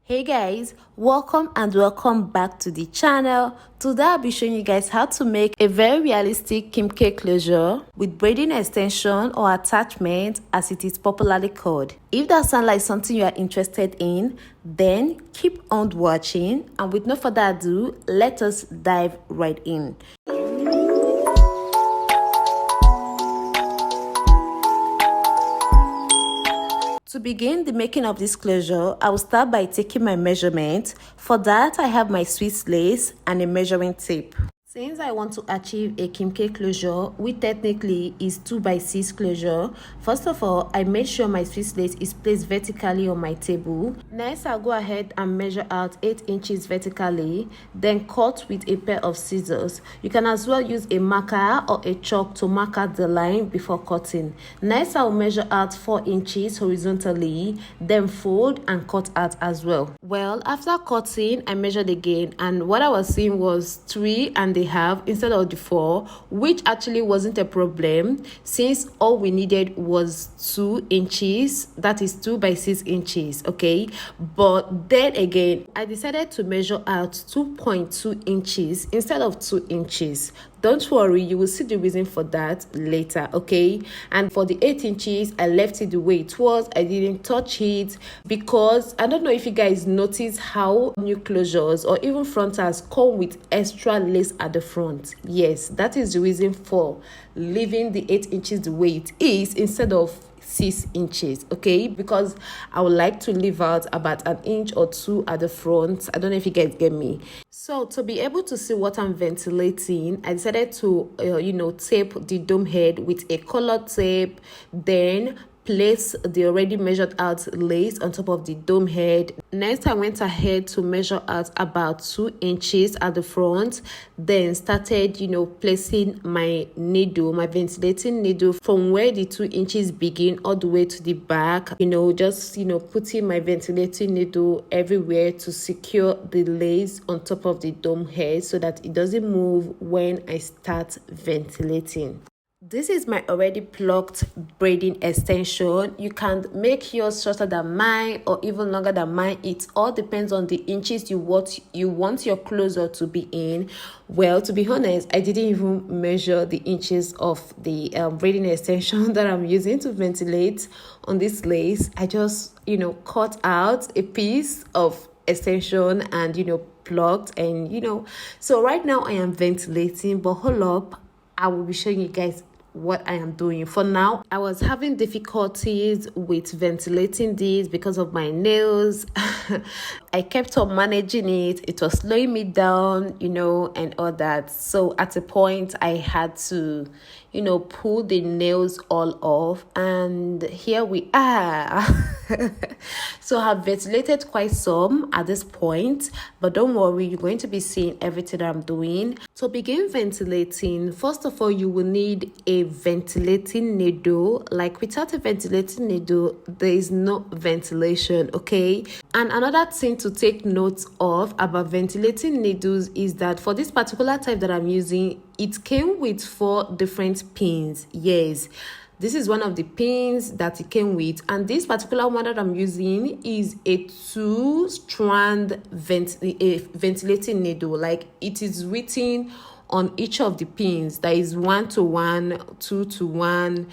Hey guys, welcome back to the channel. Today I'll be showing you guys how to make a very realistic kimchi closure with braiding extension or attachment as it is popularly called. If that sounds like something you are interested in, then keep on watching, and with no further ado, let us dive right in. To begin the making of this closure, I will start by taking my measurement. For that, I have my Swiss lace and a measuring tape. Since I want to achieve a kimchi closure, which technically is 2x6 closure, first of all, I made sure my Swiss lace is placed vertically on my table. Next, I'll go ahead and measure out 8 inches vertically, then cut with a pair of scissors. You can as well use a marker or a chalk to mark out the line before cutting. Next, I'll measure out 4 inches horizontally, then fold and cut out as well. Well, after cutting, I measured again, and what I was seeing was 3.5 instead of the 4, which actually wasn't a problem since all we needed was 2 inches, that is 2x6 inches. Okay, but then again I decided to measure out 2.2 inches instead of 2 inches. Don't worry, you will see the reason for that later. Okay, and for the 8 inches, I left it the way it was. I didn't touch it because I don't know if you guys notice how new closures or even frontals come with extra lace at the front. Yes, that is the reason for leaving the 8 inches the way it is instead of 6 inches. Okay, because I would like to leave out about 1 inch or 2 at the front. I don't know if you guys get me. So to be able to see what I'm ventilating, I decided to tape the dome head with a colored tape, then place the already measured out lace on top of the dome head. Next, I went ahead to measure out about 2 inches at the front, then started placing my needle, my ventilating needle, from where the 2 inches begin all the way to the back. Just putting my ventilating needle everywhere to secure the lace on top of the dome head so that it doesn't move when I start ventilating. This is my already plucked braiding extension. You can make yours shorter than mine or even longer than mine. It all depends on the inches you want your closure to be in. Well, to be honest, I didn't even measure the inches of the braiding extension that I'm using to ventilate on this lace. I just cut out a piece of extension and plucked, and so right now I am ventilating, but hold up, I will be showing you guys what I am doing. For now, I was having difficulties with ventilating this because of my nails. I kept on managing it. It was slowing me down, and all that. So at a point, I had to, pull the nails all off, and here we are. So I've ventilated quite some at this point, but don't worry, you're going to be seeing everything that I'm doing. To begin ventilating, first of all, you will need a ventilating needle. Like, without a ventilating needle, there is no ventilation. Okay, and another thing to take note of about ventilating needles is that for this particular type that I'm using, it came with 4 different pins. Yes, this is one of the pins that it came with, and this particular one that I'm using is a 2-strand ventilating needle. Like, it is written on each of the pins that is 1 to 1, 2 to 1,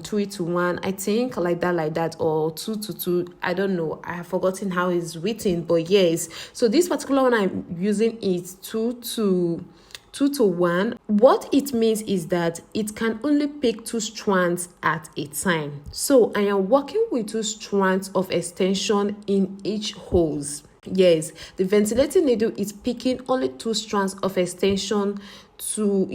3 to 1, I think, like that, or 2 to 2. I don't know, I have forgotten how it's written, but yes. So this particular one I'm using is 2 to 1. What it means is that it can only pick 2 strands at a time. So I am working with 2 strands of extension in each hose. Yes, the ventilating needle is picking only 2 strands of extension to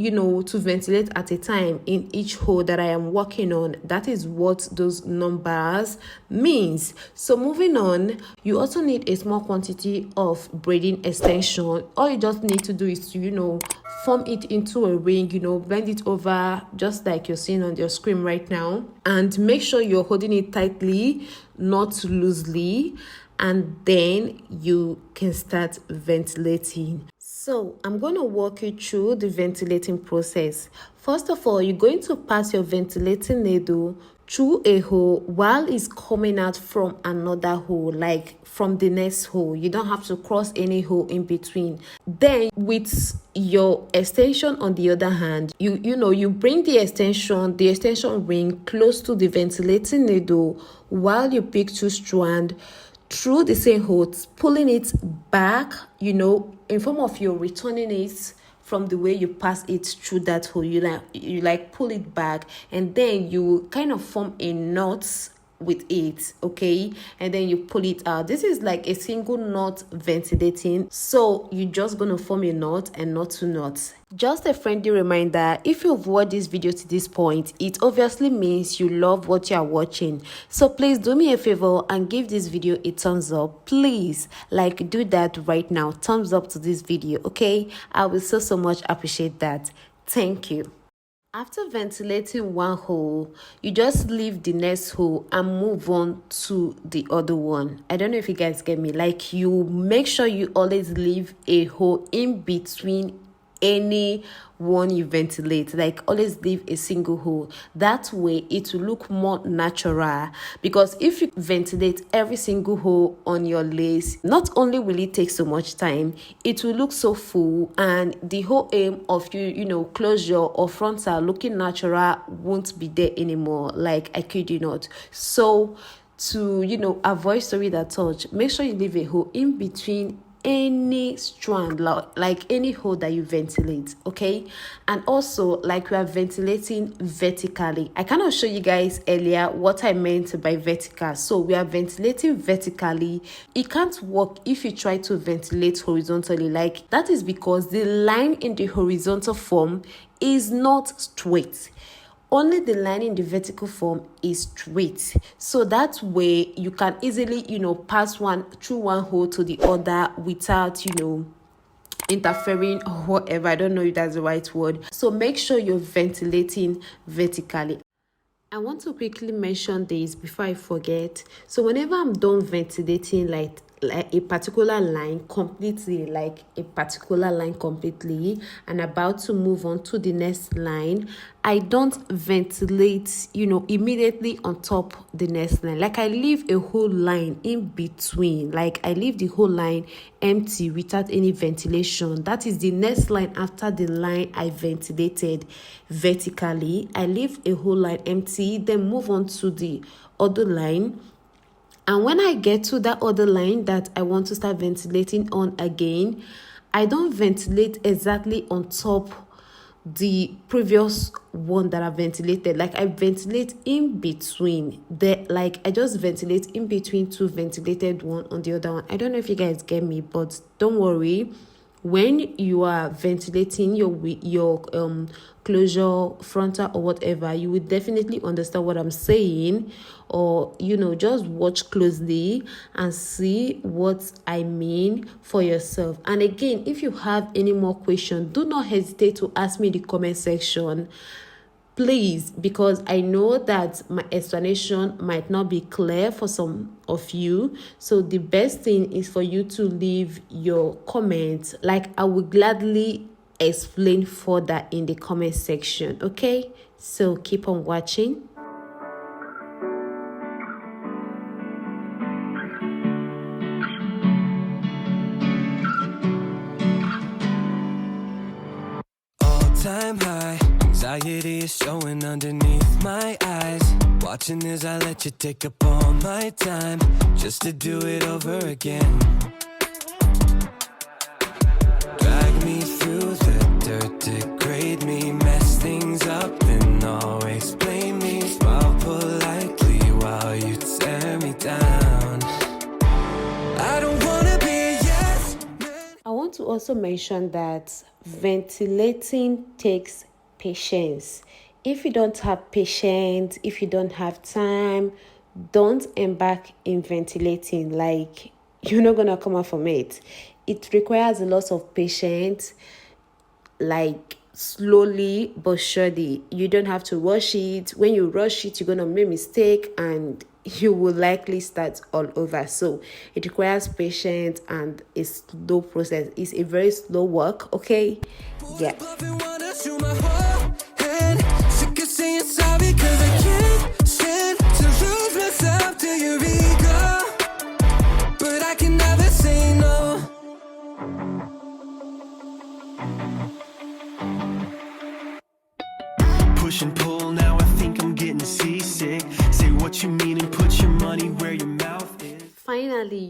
ventilate at a time in each hole that I am working on. That is what those numbers means. So moving on, you also need a small quantity of braiding extension. All you just need to do is to form it into a ring, bend it over just like you're seeing on your screen right now, and make sure you're holding it tightly, not loosely, and then you can start ventilating. So I'm going to walk you through the ventilating process. First of all, you're going to pass your ventilating needle through a hole while it's coming out from another hole, like from the next hole. You don't have to cross any hole in between. Then with your extension on the other hand, you bring the extension ring close to the ventilating needle while you pick 2 strands through the same holes, pulling it back, in form of you're returning it from the way you pass it through that hole. You like pull it back, and then you kind of form a knot with it, okay, and then you pull it out. This is like a single knot ventilating, so you're just gonna form a knot and not 2 knots. Just a friendly reminder, if you've watched this video to this point, it obviously means you love what you are watching. So please do me a favor and give this video a thumbs up. Please, like, do that right now. Thumbs up to this video, okay? I will so much appreciate that. Thank you. After ventilating one hole, you just leave the next hole and move on to the other one. I don't know if you guys get me. Like, you make sure you always leave a hole in between any one you ventilate. Like, always leave a single hole. That way it will look more natural, because if you ventilate every single hole on your lace, not only will it take so much time, it will look so full, and the whole aim of closure or frontal looking natural won't be there anymore. Like, I kid you not. So to avoid story that touch, make sure you leave a hole in between any strand, like any hole that you ventilate, okay? And also, like, we are ventilating vertically. I cannot show you guys earlier what I meant by vertical. So we are ventilating vertically. It can't work if you try to ventilate horizontally. Like, that is because the line in the horizontal form is not straight. Only the line in the vertical form is straight. So that way you can easily, pass through one hole to the other without, interfering or whatever. I don't know if that's the right word. So make sure you're ventilating vertically. I want to quickly mention this before I forget. So whenever I'm done ventilating like a particular line completely, and about to move on to the next line, I don't ventilate immediately on top the next line. Like, I leave a whole line in between. Like, I leave the whole line empty without any ventilation. That is the next line after the line I ventilated vertically. I leave a whole line empty, then move on to the other line. And when I get to that other line that I want to start ventilating on again, I don't ventilate exactly on top the previous one that I ventilated. Like, I ventilate in between. I just ventilate in between 2 ventilated one on the other one. I don't know if you guys get me, but don't worry. When you are ventilating your closure, frontal or whatever, you will definitely understand what I'm saying, or just watch closely and see what I mean for yourself. And again, if you have any more questions, do not hesitate to ask me in the comment section, please, because I know that my explanation might not be clear for some of you. So the best thing is for you to leave your comments. Like, I will gladly explain further in the comment section, okay? So keep on watching. All-time high, anxiety is showing underneath my eyes. Watching as I let you take up all my time, just to do it over again. Drag me through the dirt, degrade me, mess things up, and always blame me. Smile politely while you tear me down. I don't wanna be a yes man. I want to also mention that ventilating takes patience. If you don't have patience, if you don't have time, don't embark in ventilating. Like, you're not gonna come out from it. It requires a lot of patience, like slowly but surely. You don't have to rush it. When you rush it, you're gonna make a mistake and you will likely start all over. So it requires patience and a slow process. It's a very slow work, okay? Yeah. Sick of saying sorry 'cause I can't stand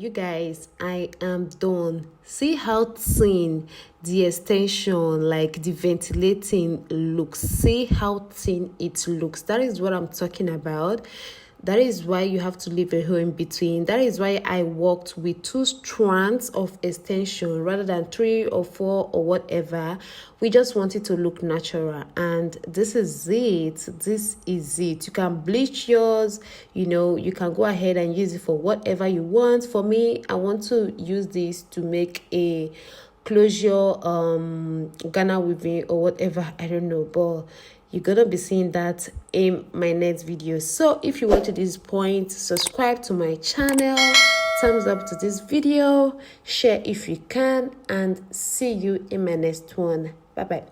you guys, I am done. See how thin the extension, like the ventilating, looks. See how thin it looks. That is what I'm talking about. That is why you have to leave a hole in between. That is why I worked with 2 strands of extension rather than 3 or 4 or whatever. We just want it to look natural, and this is it. This is it. You can bleach yours, you know, you can go ahead and use it for whatever you want. For me, I want to use this to make a closure Ghana weaving or whatever, I don't know, but you're gonna be seeing that in my next video. So if you went to this point, subscribe to my channel, thumbs up to this video, share if you can, and see you in my next one. Bye bye.